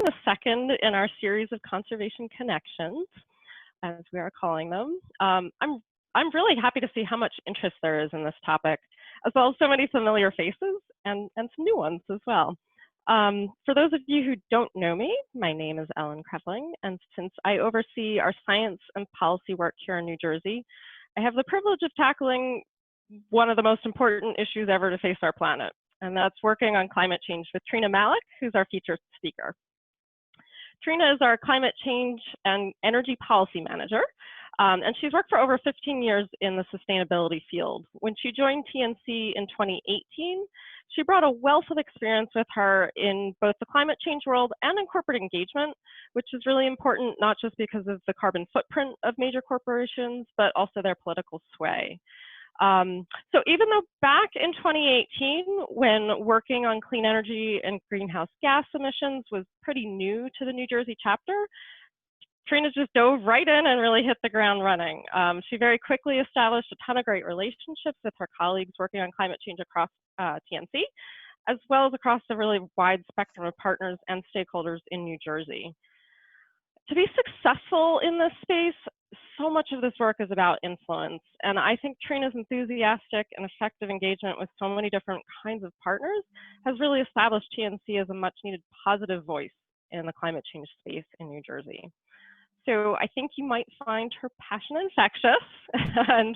the second in our series of conservation connections, as we are calling them. I'm really happy to see how much interest there is in this topic, as well as so many familiar faces and some new ones as well. For those of you who don't know me, my name is Ellen Krevling, and since I oversee our science and policy work here in New Jersey, I have the privilege of tackling one of the most important issues ever to face our planet, and that's working on climate change with Trina Malik, who's our featured speaker. Trina is our climate change and energy policy manager, and she's worked for over 15 years in the sustainability field. When she joined TNC in 2018, she brought a wealth of experience with her in both the climate change world and in corporate engagement, which is really important, not just because of the carbon footprint of major corporations, but also their political sway. So even though back in 2018, when working on clean energy and greenhouse gas emissions was pretty new to the New Jersey chapter, Trina just dove right in and really hit the ground running. She very quickly established a ton of great relationships with her colleagues working on climate change across TNC, as well as across a really wide spectrum of partners and stakeholders in New Jersey. To be successful in this space, so much of this work is about influence. And I think Trina's enthusiastic and effective engagement with so many different kinds of partners has really established TNC as a much needed positive voice in the climate change space in New Jersey. So I think you might find her passion infectious. and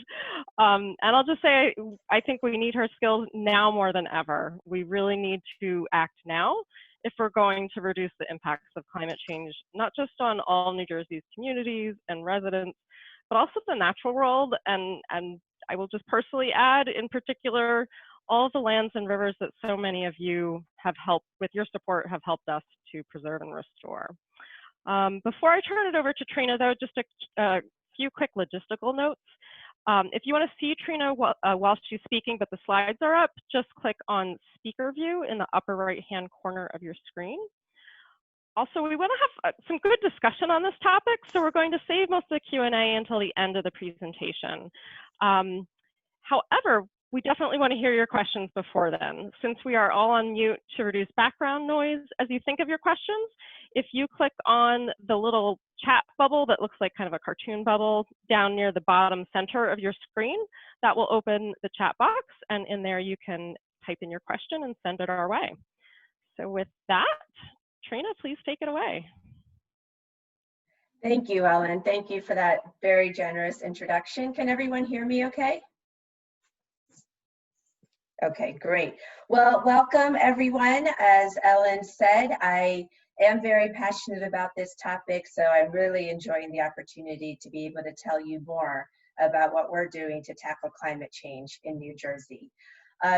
I'll just say, I think we need her skills now more than ever. We really need to act now if we're going to reduce the impacts of climate change, not just on all New Jersey's communities and residents, but also the natural world. And I will just personally add, in particular, all of the lands and rivers that so many of you have helped, with your support, have helped us to preserve and restore. Before I turn it over to Trina, though, just a few quick logistical notes. If you want to see Trina while she's speaking, but the slides are up, just click on Speaker View in the upper right-hand corner of your screen. Also, we want to have some good discussion on this topic, so we're going to save most of the Q&A until the end of the presentation. However, we definitely want to hear your questions before then. Since we are all on mute to reduce background noise, as you think of your questions, if you click on the little chat bubble that looks like kind of a cartoon bubble down near the bottom center of your screen, that will open the chat box, and in there you can type in your question and send it our way. So with that, Trina, please take it away. Thank you, Ellen. Thank you for that very generous introduction. Can everyone hear me okay? Okay, great. Well, welcome everyone. As Ellen said, I am very passionate about this topic, so I'm really enjoying the opportunity to be able to tell you more about what we're doing to tackle climate change in New Jersey.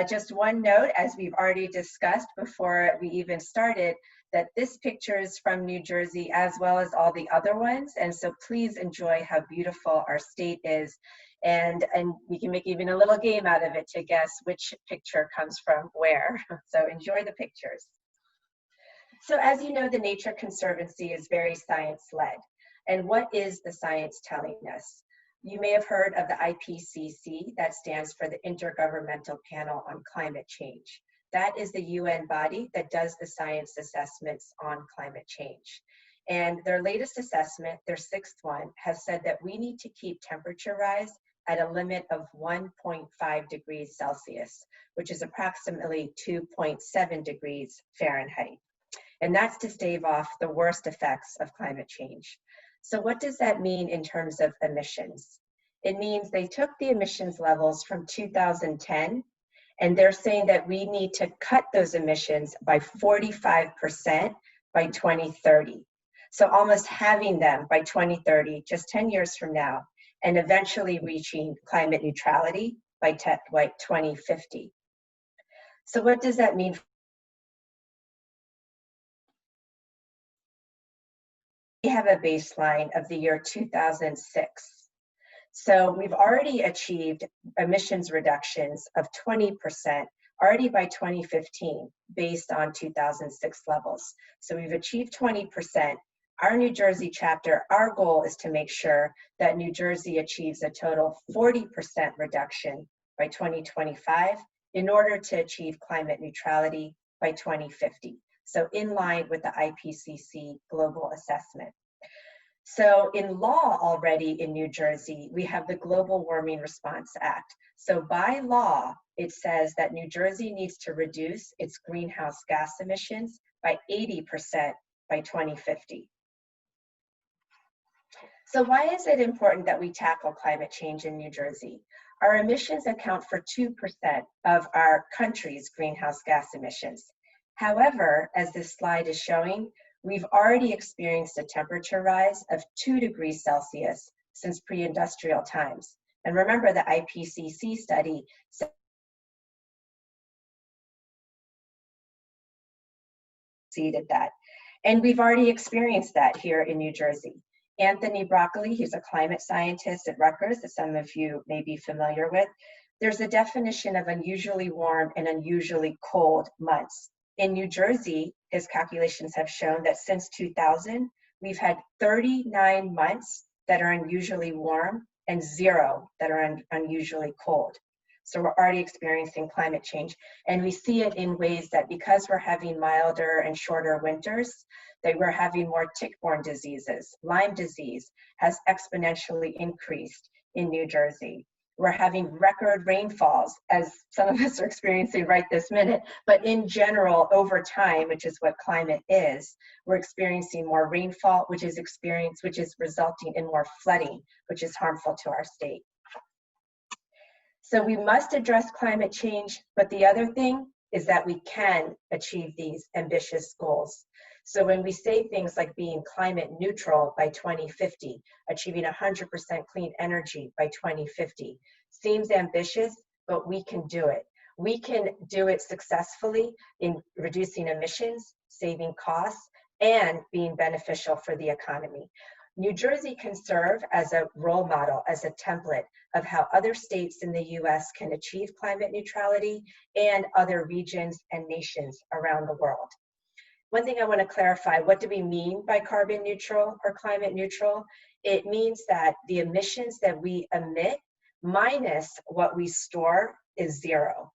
Just one note, as we've already discussed before we even started, that this picture is from New Jersey as well as all the other ones, and so please enjoy how beautiful our state is. And we can make even a little game out of it to guess which picture comes from where. So enjoy the pictures. So as you know, the Nature Conservancy is very science-led. And what is the science telling us? You may have heard of the IPCC, that stands for the Intergovernmental Panel on Climate Change. That is the UN body that does the science assessments on climate change. And their latest assessment, their sixth one, has said that we need to keep temperature rise at a limit of 1.5 degrees Celsius, which is approximately 2.7 degrees Fahrenheit. And that's to stave off the worst effects of climate change. So what does that mean in terms of emissions? It means they took the emissions levels from 2010, and they're saying that we need to cut those emissions by 45% by 2030. So almost halving them by 2030, just 10 years from now, and eventually reaching climate neutrality by 2050. So what does that mean? We have a baseline of the year 2006. So we've already achieved emissions reductions of 20% already by 2015 based on 2006 levels. So we've achieved 20%. Our New Jersey chapter, our goal is to make sure that New Jersey achieves a total 40% reduction by 2025 in order to achieve climate neutrality by 2050. so in line with the IPCC global assessment. So in law already in New Jersey, we have the Global Warming Response Act. So by law, it says that New Jersey needs to reduce its greenhouse gas emissions by 80% by 2050. So why is it important that we tackle climate change in New Jersey? Our emissions account for 2% of our country's greenhouse gas emissions. However, as this slide is showing, we've already experienced a temperature rise of 2 degrees Celsius since pre-industrial times. And remember, the IPCC study exceeded that. And we've already experienced that here in New Jersey. Anthony Broccoli, he's a climate scientist at Rutgers that some of you may be familiar with. There's a definition of unusually warm and unusually cold months. In New Jersey, his calculations have shown that since 2000, we've had 39 months that are unusually warm and 0 that are unusually cold. So we're already experiencing climate change. And we see it in ways that because we're having milder and shorter winters, that we're having more tick-borne diseases. Lyme disease has exponentially increased in New Jersey. We're having record rainfalls, as some of us are experiencing right this minute, but in general, over time, which is what climate is, we're experiencing more rainfall, which is resulting in more flooding, which is harmful to our state. So we must address climate change, but the other thing is that we can achieve these ambitious goals. So when we say things like being climate neutral by 2050, achieving 100% clean energy by 2050, seems ambitious, but we can do it. We can do it successfully in reducing emissions, saving costs, and being beneficial for the economy. New Jersey can serve as a role model, as a template of how other states in the US can achieve climate neutrality and other regions and nations around the world. One thing I want to clarify, what do we mean by carbon neutral or climate neutral? It means that the emissions that we emit minus what we store is 0.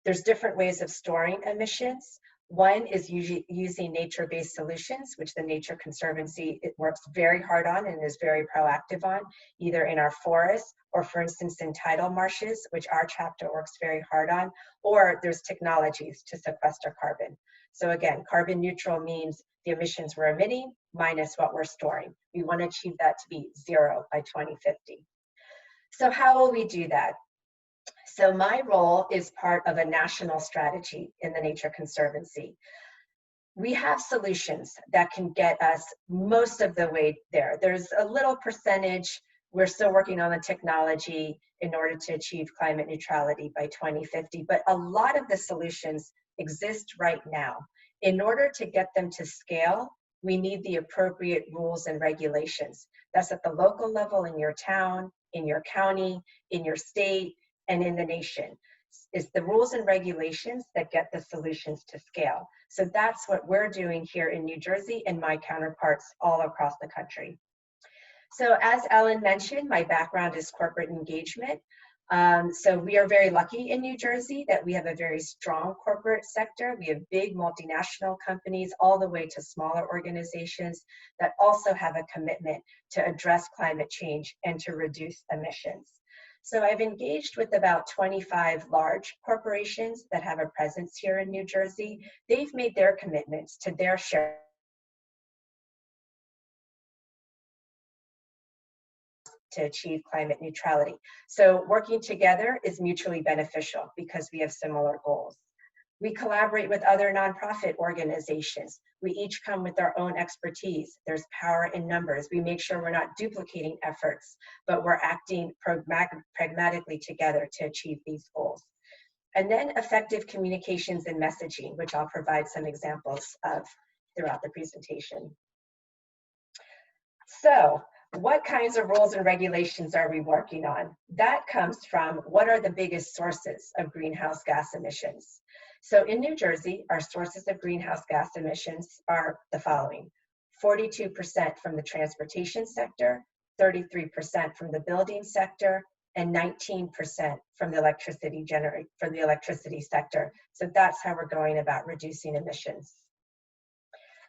There's different ways of storing emissions. One is using nature-based solutions, which the Nature Conservancy works very hard on and is very proactive on, either in our forests or, for instance, in tidal marshes, which our chapter works very hard on, or there's technologies to sequester carbon. So again, carbon neutral means the emissions we're emitting minus what we're storing. We want to achieve that to be 0 by 2050. So how will we do that? So my role is part of a national strategy in the Nature Conservancy. We have solutions that can get us most of the way there. There's a little percentage, we're still working on the technology in order to achieve climate neutrality by 2050, but a lot of the solutions exist right now. In order to get them to scale, we need the appropriate rules and regulations. That's at the local level in your town, in your county, in your state, and in the nation. It's the rules and regulations that get the solutions to scale. So that's what we're doing here in New Jersey and my counterparts all across the country. So as Ellen mentioned, my background is corporate engagement. So we are very lucky in New Jersey that we have a very strong corporate sector. We have big multinational companies all the way to smaller organizations that also have a commitment to address climate change and to reduce emissions. So I've engaged with about 25 large corporations that have a presence here in New Jersey. They've made their commitments to their share to achieve climate neutrality. So working together is mutually beneficial because we have similar goals. We collaborate with other nonprofit organizations. We each come with our own expertise. There's power in numbers. We make sure we're not duplicating efforts, but we're acting pragmatically together to achieve these goals. And then effective communications and messaging, which I'll provide some examples of throughout the presentation. So, what kinds of rules and regulations are we working on? That comes from what are the biggest sources of greenhouse gas emissions. So in New Jersey, our sources of greenhouse gas emissions are the following: 42% from the transportation sector, 33% from the building sector, and 19% from the electricity sector. So that's how we're going about reducing emissions.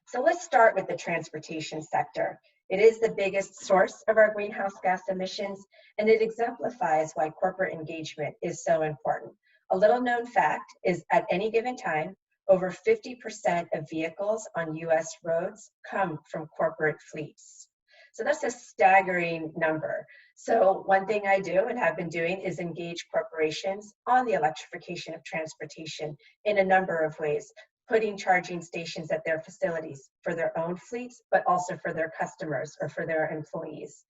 So let's start with the transportation sector. It is the biggest source of our greenhouse gas emissions, and it exemplifies why corporate engagement is so important. A little known fact is at any given time, over 50% of vehicles on US roads come from corporate fleets. So that's a staggering number. So one thing I do and have been doing is engage corporations on the electrification of transportation in a number of ways, putting charging stations at their facilities for their own fleets, but also for their customers or for their employees,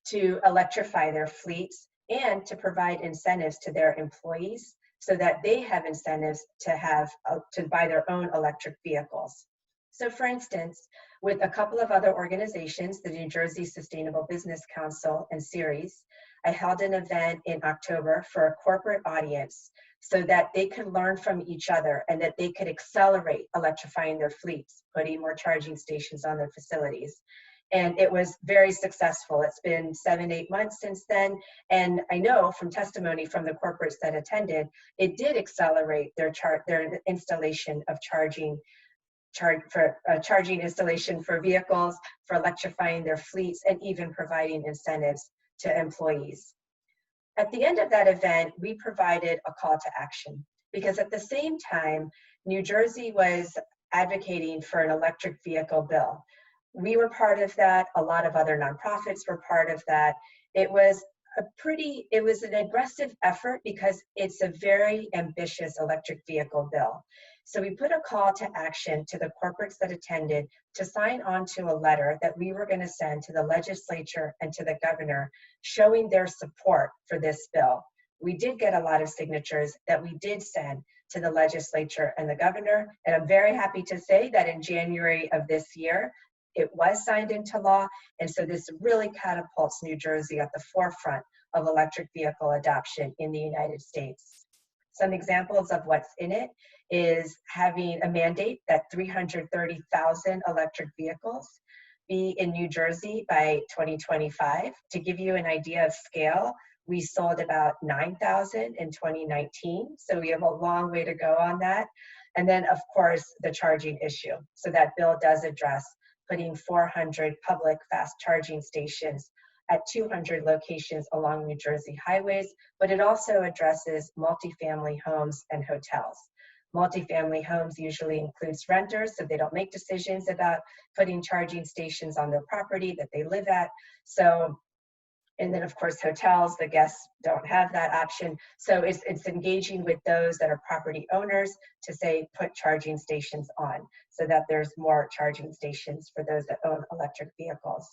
to electrify their fleets and to provide incentives to their employees so that they have incentives to buy their own electric vehicles. So for instance, with a couple of other organizations, the New Jersey Sustainable Business Council and Ceres, I held an event in October for a corporate audience so that they could learn from each other and that they could accelerate electrifying their fleets, putting more charging stations on their facilities. And it was very successful. It's been 7-8 months since then. And I know from testimony from the corporates that attended, it did accelerate their installation of charging installation for vehicles, for electrifying their fleets, and even providing incentives to employees. At the end of that event, we provided a call to action because at the same time, New Jersey was advocating for an electric vehicle bill. We were part of that. A lot of other nonprofits were part of that. It was an aggressive effort because it's a very ambitious electric vehicle bill. So we put a call to action to the corporates that attended to sign on to a letter that we were going to send to the legislature and to the governor showing their support for this bill. We did get a lot of signatures that we did send to the legislature and the governor, and I'm very happy to say that in January of this year, it was signed into law, and so this really catapults New Jersey at the forefront of electric vehicle adoption in the United States. Some examples of what's in it is having a mandate that 330,000 electric vehicles be in New Jersey by 2025. To give you an idea of scale, we sold about 9,000 in 2019, so we have a long way to go on that. And then, of course, the charging issue. So that bill does address putting 400 public fast charging stations at 200 locations along New Jersey highways, but it also addresses multifamily homes and hotels. Multifamily homes usually includes renters, so they don't make decisions about putting charging stations on their property that they live at. So, and then of course hotels, the guests don't have that option. So it's engaging with those that are property owners to say, put charging stations on so that there's more charging stations for those that own electric vehicles.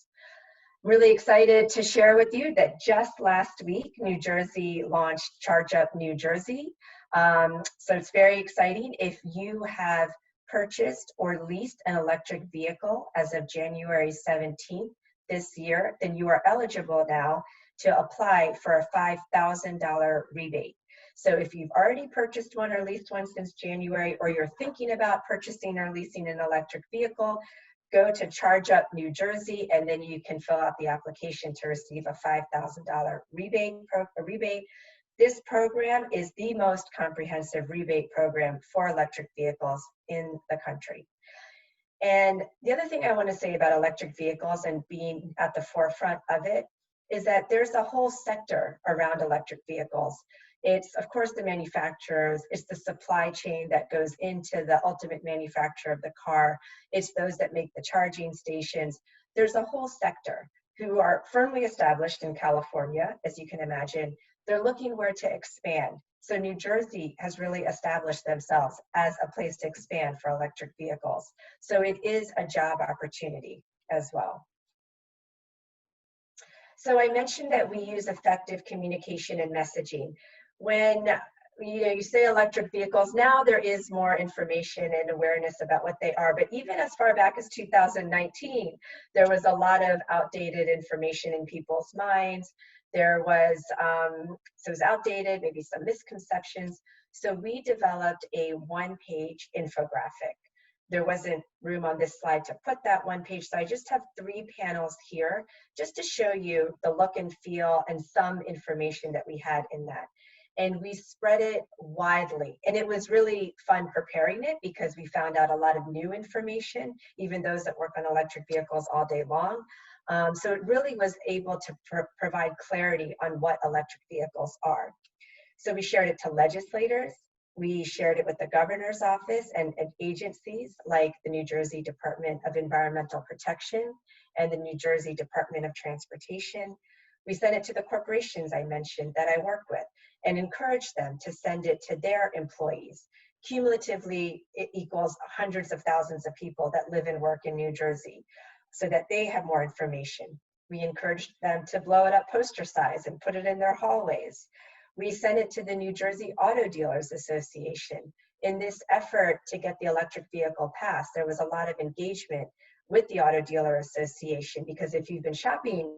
Really excited to share with you that just last week, New Jersey launched Charge Up New Jersey. So it's very exciting. If you have purchased or leased an electric vehicle as of January 17th this year, then you are eligible now to apply for a $5,000 rebate. So if you've already purchased one or leased one since January, or you're thinking about purchasing or leasing an electric vehicle, go to Charge Up New Jersey, and then you can fill out the application to receive a $5,000 rebate. This program is the most comprehensive rebate program for electric vehicles in the country. And the other thing I want to say about electric vehicles and being at the forefront of it is that there's a whole sector around electric vehicles. It's, of course, the manufacturers, it's the supply chain that goes into the ultimate manufacture of the car, it's those that make the charging stations. There's a whole sector who are firmly established in California, as you can imagine. They're looking where to expand. So New Jersey has really established themselves as a place to expand for electric vehicles. So it is a job opportunity as well. So I mentioned that we use effective communication and messaging. When you say electric vehicles, now there is more information and awareness about what they are, but even as far back as 2019, there was a lot of outdated information in people's minds. There was, so it was outdated, maybe some misconceptions. So we developed a one-page infographic. There wasn't room on this slide to put that one page, so I just have 3 panels here just to show you the look and feel and some information that we had in that. and we spread it widely. And it was really fun preparing it because we found out a lot of new information, even those that work on electric vehicles all day long. So it really was able to provide clarity on what electric vehicles are. So we shared it to legislators. We shared it with the governor's office and agencies like the New Jersey Department of Environmental Protection and the New Jersey Department of Transportation. We sent it to the corporations I mentioned that I work with and encouraged them to send it to their employees. Cumulatively, it equals hundreds of thousands of people that live and work in New Jersey so that they have more information. We encouraged them to blow it up poster size and put it in their hallways. We sent it to the New Jersey Auto Dealers Association. In this effort to get the electric vehicle passed, there was a lot of engagement with the Auto Dealer Association, because if you've been shopping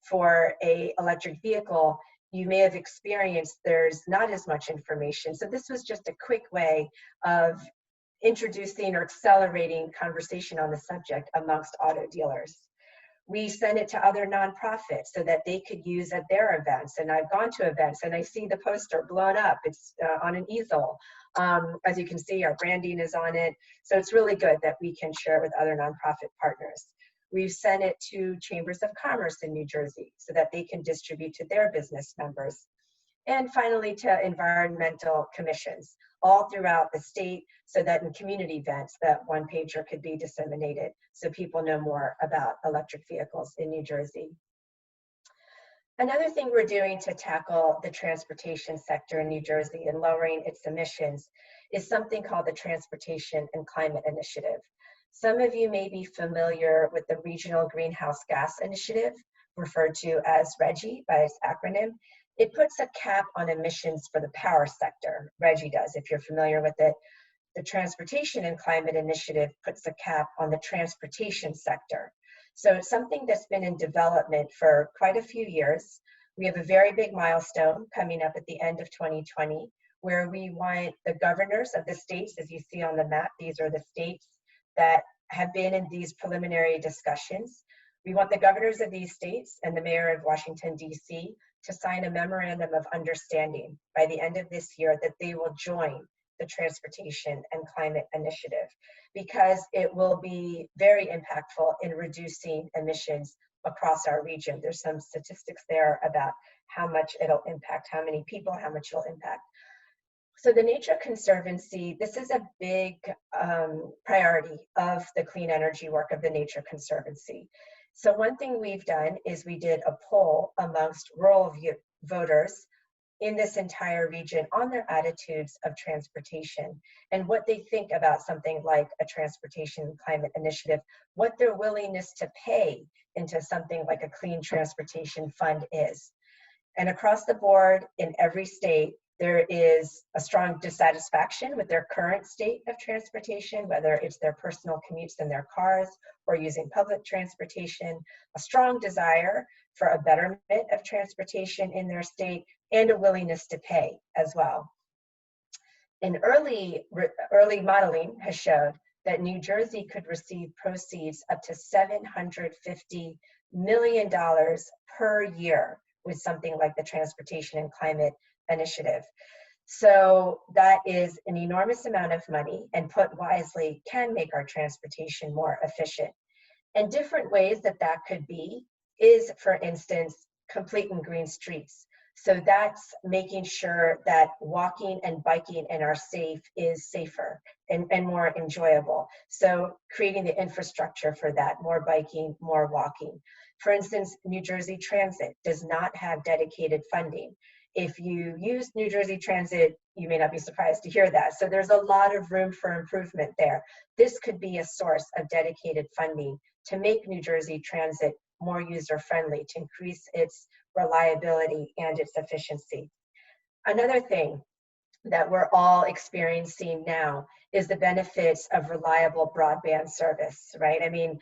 for an electric vehicle, you may have experienced there's not as much information. So this was just a quick way of introducing or accelerating conversation on the subject amongst auto dealers. We send it to other nonprofits so that they could use at their events. And I've gone to events and I see the poster blown up. It's on an easel. As you can see, our branding is on it. So it's really good that we can share it with other nonprofit partners. We've sent it to chambers of commerce in New Jersey so that they can distribute to their business members. And finally, to environmental commissions all throughout the state, so that in community events that one pager could be disseminated so people know more about electric vehicles in New Jersey. Another thing we're doing to tackle the transportation sector in New Jersey and lowering its emissions is something called the Transportation and Climate Initiative. Some of you may be familiar with the Regional Greenhouse Gas Initiative, referred to as RGGI by its acronym. It puts a cap on emissions for the power sector. RGGI does, if you're familiar with it. The Transportation and Climate Initiative puts a cap on the transportation sector. So it's something that's been in development for quite a few years. We have a very big milestone coming up at the end of 2020, where we want the governors of the states, as you see on the map, these are the states that have been in these preliminary discussions. We want the governors of these states and the mayor of Washington, D.C. to sign a memorandum of understanding by the end of this year that they will join the Transportation and Climate Initiative, because it will be very impactful in reducing emissions across our region. There's some statistics there about how much it'll impact, how many people, how much it'll impact. So the Nature Conservancy, this is a big priority of the clean energy work of the Nature Conservancy. So one thing we've done is we did a poll amongst rural voters in this entire region on their attitudes of transportation and what they think about something like a transportation and climate initiative, what their willingness to pay into something like a clean transportation fund is. And across the board in every state, there is a strong dissatisfaction with their current state of transportation, whether it's their personal commutes in their cars or using public transportation, a strong desire for a betterment of transportation in their state, and a willingness to pay as well. And early modeling has showed that New Jersey could receive proceeds up to $750 million per year with something like the Transportation and Climate Initiative. So that is an enormous amount of money, and put wisely can make our transportation more efficient. And different ways that that could be is, for instance, complete and green streets. So that's making sure that walking and biking in our safe is safer and more enjoyable. So creating the infrastructure for that, more biking, more walking. For instance, New Jersey Transit does not have dedicated funding. If you use New Jersey Transit, you may not be surprised to hear that. So there's a lot of room for improvement there. This could be a source of dedicated funding to make New Jersey Transit more user-friendly, to increase its reliability and its efficiency. Another thing that we're all experiencing now is the benefits of reliable broadband service, right? I mean,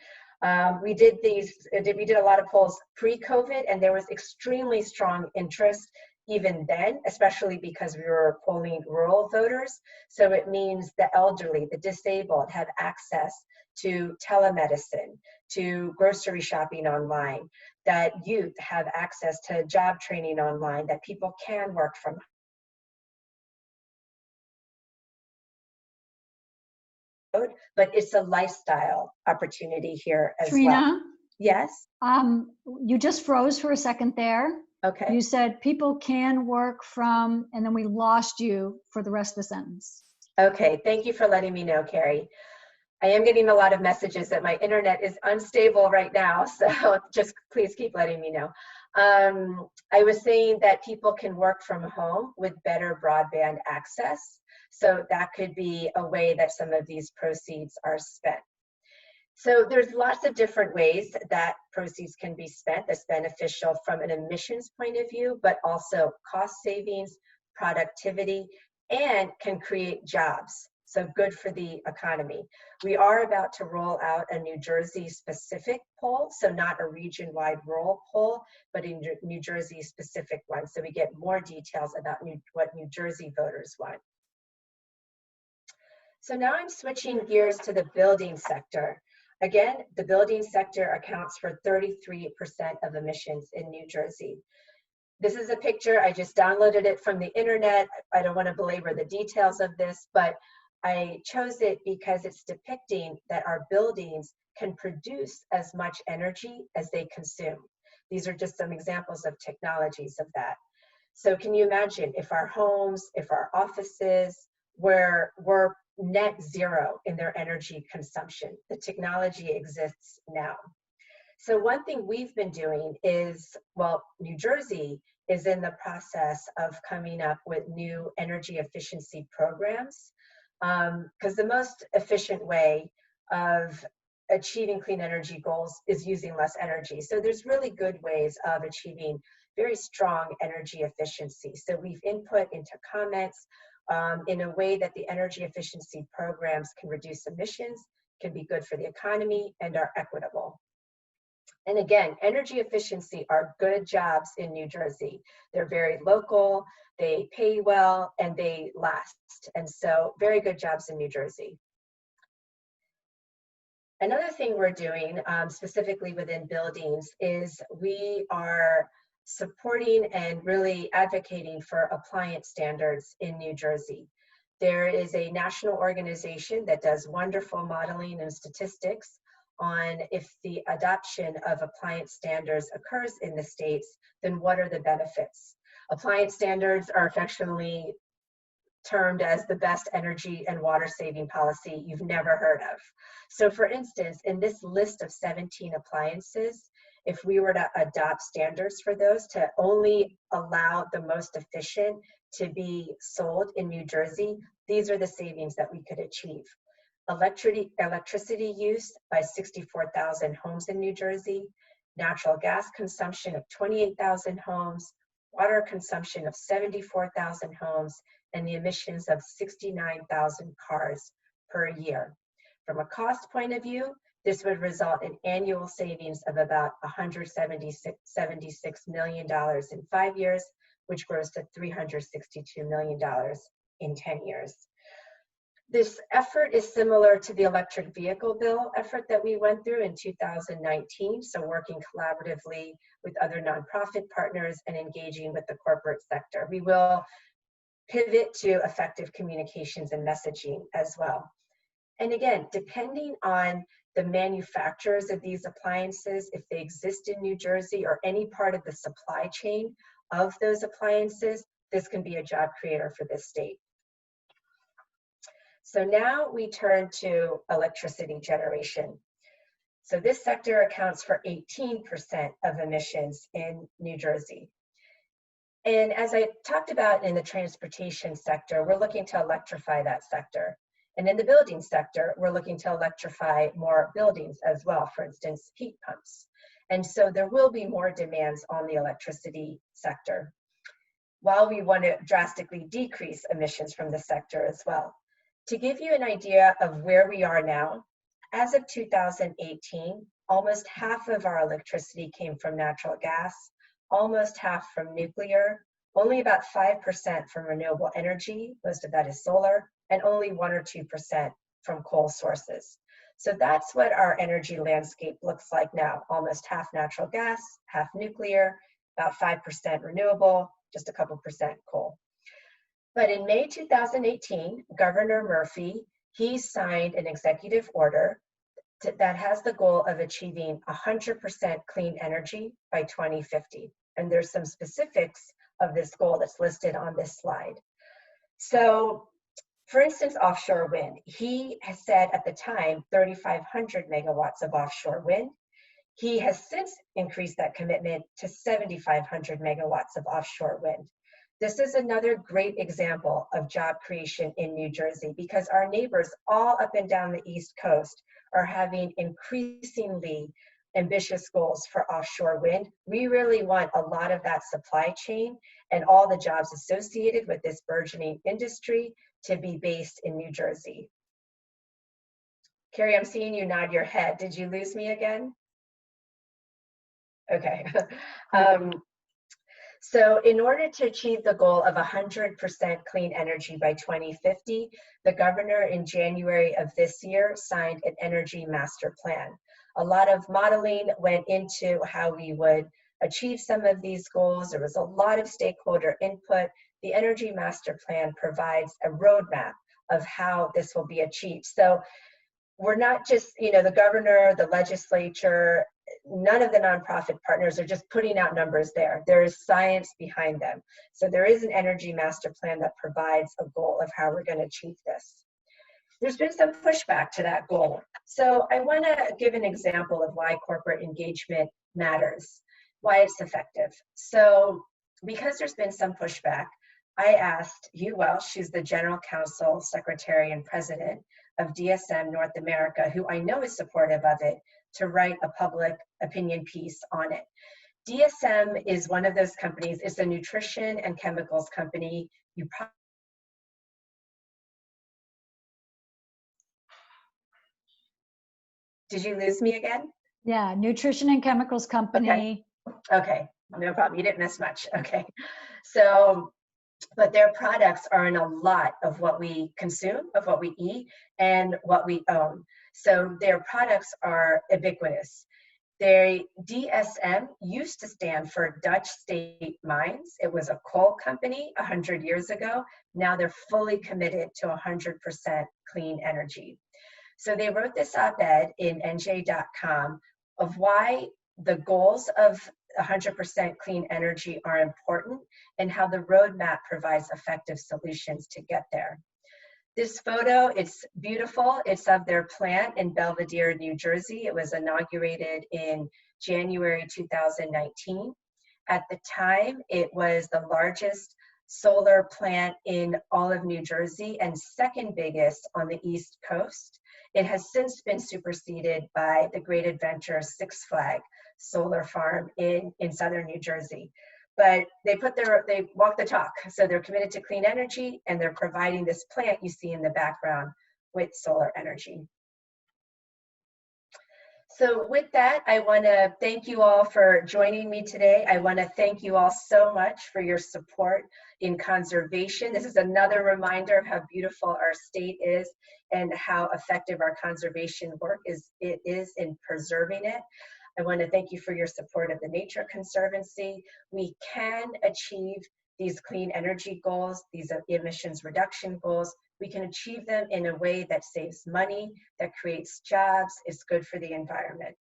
we did a lot of polls pre-COVID, and there was extremely strong interest even then, especially because we were polling rural voters. So it means the elderly, the disabled have access to telemedicine, to grocery shopping online, that youth have access to job training online, that people can work from but it's a lifestyle opportunity here as well. Trina, Yes? you just froze for a second there. Okay. You said people can work from, and then we lost you for the rest of the sentence. Okay, thank you for letting me know, Carrie. I am getting a lot of messages that my internet is unstable right now, so just please keep letting me know. I was saying that people can work from home with better broadband access, so that could be a way that some of these proceeds are spent. So there's lots of different ways that proceeds can be spent that's beneficial from an emissions point of view, but also cost savings, productivity, and can create jobs. So good for the economy. We are about to roll out a New Jersey specific poll, so not a region-wide rural poll, but a New Jersey specific one. So we get more details about what New Jersey voters want. So now I'm switching gears to the building sector. Again, the building sector accounts for 33% of emissions in New Jersey. This is a picture, I just downloaded it from the internet. I don't want to belabor the details of this, but I chose it because it's depicting that our buildings can produce as much energy as they consume. These are just some examples of technologies of that. So can you imagine if our homes, if our offices were net zero in their energy consumption? The technology exists now. So one thing we've been doing is, well, New Jersey is in the process of coming up with new energy efficiency programs, because the most efficient way of achieving clean energy goals is using less energy. So there's really good ways of achieving very strong energy efficiency. So we've input into comments in a way that the energy efficiency programs can reduce emissions, can be good for the economy, and are equitable. And again, energy efficiency are good jobs in New Jersey. They're very local, they pay well, and they last. And so very good jobs in New Jersey. Another thing we're doing specifically within buildings is we are supporting and really advocating for appliance standards in New Jersey. There is a national organization that does wonderful modeling and statistics on if the adoption of appliance standards occurs in the states, then what are the benefits? Appliance standards are affectionately termed as the best energy and water saving policy you've never heard of. So for instance, in this list of 17 appliances, if we were to adopt standards for those to only allow the most efficient to be sold in New Jersey, these are the savings that we could achieve. Electricity use by 64,000 homes in New Jersey, natural gas consumption of 28,000 homes, water consumption of 74,000 homes, and the emissions of 69,000 cars per year. From a cost point of view, this would result in annual savings of about $176 million in 5 years, which grows to $362 million in 10 years. This effort is similar to the electric vehicle bill effort that we went through in 2019, so working collaboratively with other nonprofit partners and engaging with the corporate sector. We will pivot to effective communications and messaging as well. And again, depending on the manufacturers of these appliances, if they exist in New Jersey or any part of the supply chain of those appliances, this can be a job creator for this state. So now we turn to electricity generation. So this sector accounts for 18% of emissions in New Jersey. And as I talked about in the transportation sector, we're looking to electrify that sector. And in the building sector, we're looking to electrify more buildings as well, for instance, heat pumps. And so there will be more demands on the electricity sector, while we want to drastically decrease emissions from the sector as well. To give you an idea of where we are now, as of 2018, almost half of our electricity came from natural gas, almost half from nuclear, only about 5% from renewable energy, most of that is solar, and only 1 or 2% from coal sources. So that's what our energy landscape looks like now, almost half natural gas, half nuclear, about 5% renewable, just a couple percent coal. But in May 2018, Governor Murphy he signed an executive order that has the goal of achieving 100% clean energy by 2050. And there's some specifics of this goal that's listed on this slide. So, for instance, offshore wind. He has said at the time 3,500 megawatts of offshore wind. He has since increased that commitment to 7,500 megawatts of offshore wind. This is another great example of job creation in New Jersey, because our neighbors all up and down the East Coast are having increasingly ambitious goals for offshore wind. We really want a lot of that supply chain and all the jobs associated with this burgeoning industry to be based in New Jersey. Carrie, I'm seeing you nod your head. Did you lose me again? Okay. So in order to achieve the goal of 100% clean energy by 2050, the governor in January of this year signed an energy master plan. A lot of modeling went into how we would achieve some of these goals. There was a lot of stakeholder input. The energy master plan provides a roadmap of how this will be achieved. So we're not just, the governor, the legislature, none of the nonprofit partners are just putting out numbers there. There is science behind them. So there is an energy master plan that provides a goal of how we're going to achieve this. There's been some pushback to that goal. So I want to give an example of why corporate engagement matters, why it's effective. So because there's been some pushback, I asked Hugh Welsh, who's the General Counsel, Secretary, and President of DSM North America, who I know is supportive of it, to write a public opinion piece on it. DSM is one of those companies. It's a nutrition and chemicals company. Did you lose me again? Yeah, nutrition and chemicals company. Okay, no problem. You didn't miss much. Okay. So, but their products are in a lot of what we consume, of what we eat, and what we own. So their products are ubiquitous. Their DSM used to stand for Dutch State Mines. It was a coal company 100 years ago. Now they're fully committed to 100% clean energy. So they wrote this op-ed in NJ.com of why the goals of 100% clean energy are important and how the roadmap provides effective solutions to get there. This photo, it's beautiful. It's of their plant in Belvidere, New Jersey. It was inaugurated in January 2019. At the time, it was the largest solar plant in all of New Jersey and second biggest on the East Coast. It has since been superseded by the Great Adventure Six Flag solar farm in southern New Jersey. But they walk the talk. So they're committed to clean energy, and they're providing this plant you see in the background with solar energy. So with that, I want to thank you all for joining me today. I want to thank you all so much for your support in conservation. This is another reminder of how beautiful our state is and how effective our conservation work is in preserving it. I want to thank you for your support of the Nature Conservancy. We can achieve these clean energy goals, these emissions reduction goals. We can achieve them in a way that saves money, that creates jobs, is good for the environment.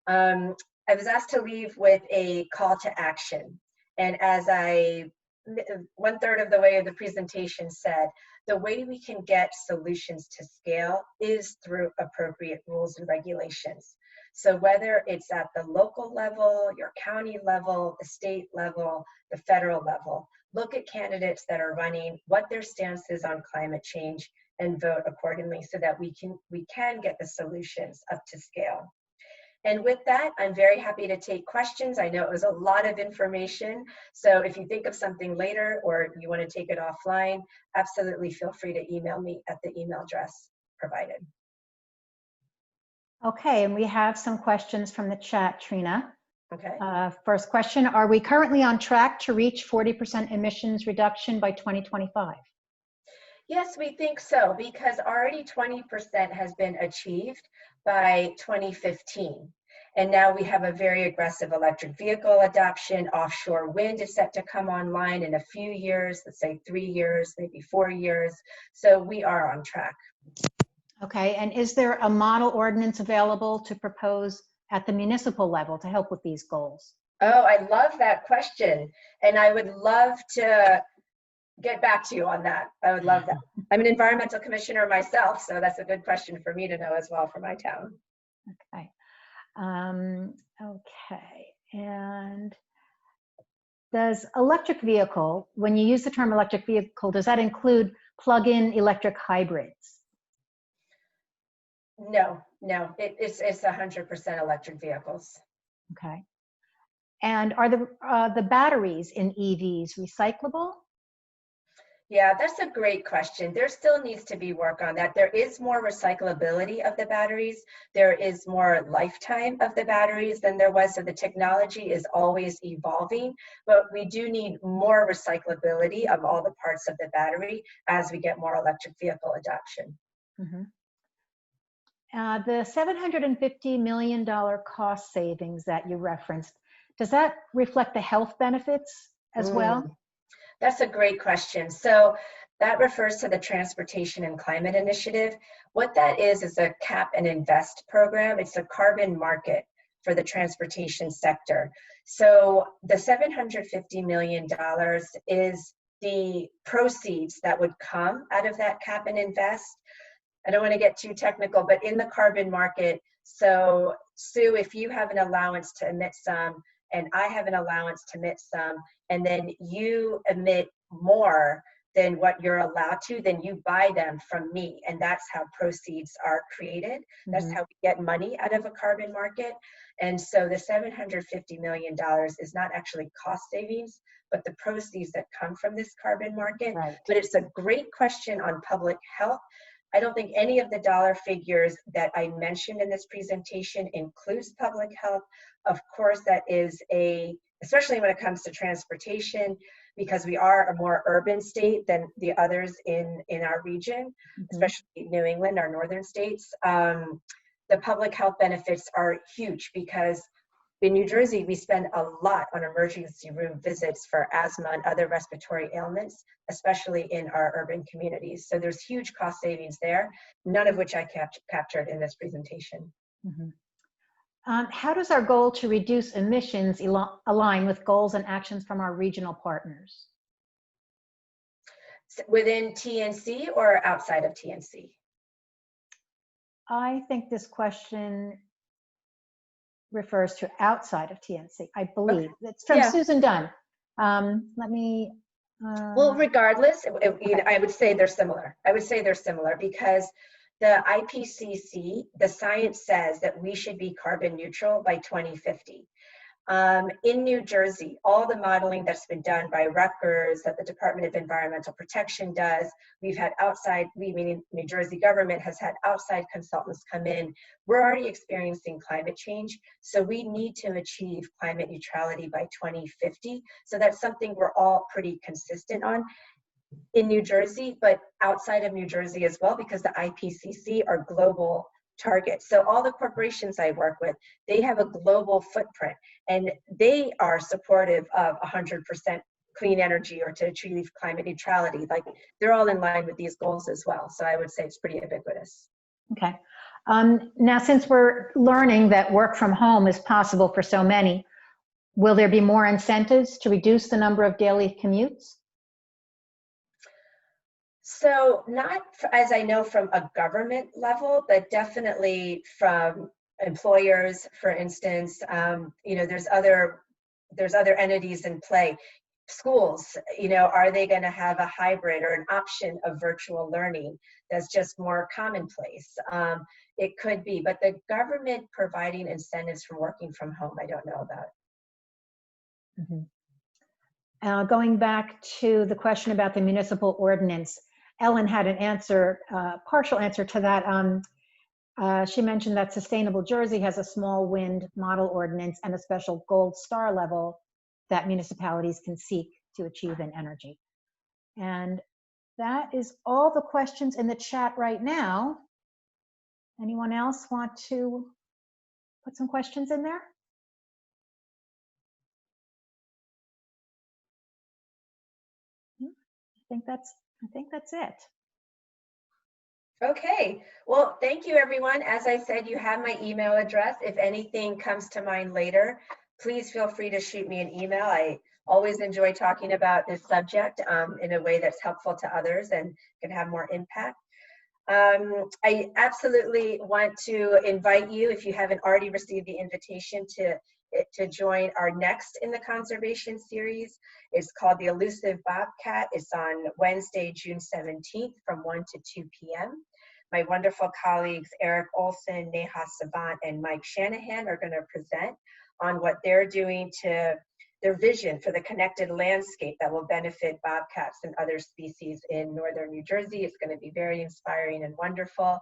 I was asked to leave with a call to action. And as 1/3 of the way of the presentation said, the way we can get solutions to scale is through appropriate rules and regulations. So whether it's at the local level, your county level, the state level, the federal level, look at candidates that are running, what their stance is on climate change, and vote accordingly so that we can get the solutions up to scale. And with that, I'm very happy to take questions. I know it was a lot of information. So if you think of something later or you want to take it offline, absolutely feel free to email me at the email address provided. Okay, and we have some questions from the chat, Trina. Okay. First question, are we currently on track to reach 40% emissions reduction by 2025? Yes, we think so, because already 20% has been achieved by 2015. And now we have a very aggressive electric vehicle adoption. Offshore wind is set to come online in a few years, let's say 3 years, maybe 4 years. So we are on track. Okay, and is there a model ordinance available to propose at the municipal level to help with these goals? Oh, I love that question. And I would love to get back to you on that. I would love that. I'm an environmental commissioner myself, so that's a good question for me to know as well for my town. Okay. Okay, and does electric vehicle, when you use the term electric vehicle, does that include plug-in electric hybrids? No, it's 100% electric vehicles. Okay. And are the batteries in EVs recyclable? Yeah, that's a great question. There still needs to be work on that. There is more recyclability of the batteries. There is more lifetime of the batteries than there was. So the technology is always evolving, but we do need more recyclability of all the parts of the battery as we get more electric vehicle adoption. Mm-hmm. The $750 million cost savings that you referenced, does that reflect the health benefits as well? That's a great question. So that refers to the Transportation and Climate Initiative. What that is a cap and invest program. It's a carbon market for the transportation sector. So the $750 million is the proceeds that would come out of that cap and invest. I don't want to get too technical, but in the carbon market, so Sue, if you have an allowance to emit some, and I have an allowance to emit some, and then you emit more than what you're allowed to, then you buy them from me. And that's how proceeds are created. That's how we get money out of a carbon market. And so the $750 million is not actually cost savings, but the proceeds that come from this carbon market. Right. But it's a great question on public health. I don't think any of the dollar figures that I mentioned in this presentation includes public health. Of course, that is especially when it comes to transportation, because we are a more urban state than the others in our region, especially New England, our northern states. The public health benefits are huge because in New Jersey, we spend a lot on emergency room visits for asthma and other respiratory ailments, especially in our urban communities. So there's huge cost savings there, none of which I captured in this presentation. How does our goal to reduce emissions align with goals and actions from our regional partners? Within TNC or outside of TNC? I think this question refers to outside of TNC, I believe. Okay. It's from Susan Dunn. Let me... Well, regardless, I would say they're similar. I would say they're similar because the IPCC, the science says that we should be carbon neutral by 2050. In New Jersey, all the modeling that's been done by Rutgers, that the Department of Environmental Protection does, we've had meaning New Jersey government has had outside consultants come in. We're already experiencing climate change, so we need to achieve climate neutrality by 2050. So that's something we're all pretty consistent on in New Jersey, but outside of New Jersey as well, because the IPCC are global targets. So all the corporations I work with, they have a global footprint and they are supportive of 100% clean energy or to achieve climate neutrality. Like they're all in line with these goals as well. So I would say it's pretty ubiquitous. Okay. Now, since we're learning that work from home is possible for so many, will there be more incentives to reduce the number of daily commutes? So not as I know from a government level, but definitely from employers, for instance. There's other entities in play. Schools, are they going to have a hybrid or an option of virtual learning that's just more commonplace? It could be, but the government providing incentives for working from home, I don't know about. Going back to the question about the municipal ordinance, Ellen had an answer, partial answer to that. She mentioned that Sustainable Jersey has a small wind model ordinance and a special gold star level that municipalities can seek to achieve in energy. And that is all the questions in the chat right now. Anyone else want to put some questions in there? I think that's it. Okay, well, thank you, everyone. As I said, you have my email address. If anything comes to mind later, please feel free to shoot me an email. I always enjoy talking about this subject in a way that's helpful to others and can have more impact. I absolutely want to invite you, if you haven't already received the invitation, to join our next in the conservation series. It's called The Elusive Bobcat. It's on Wednesday, June 17th from 1 to 2 p.m. My wonderful colleagues, Eric Olson, Neha Savant, and Mike Shanahan are going to present on what they're doing to their vision for the connected landscape that will benefit bobcats and other species in northern New Jersey. It's going to be very inspiring and wonderful.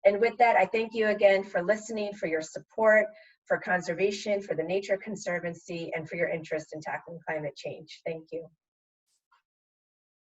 And with that, I thank you again for listening, for your support, for conservation, for the Nature Conservancy, and for your interest in tackling climate change. Thank you.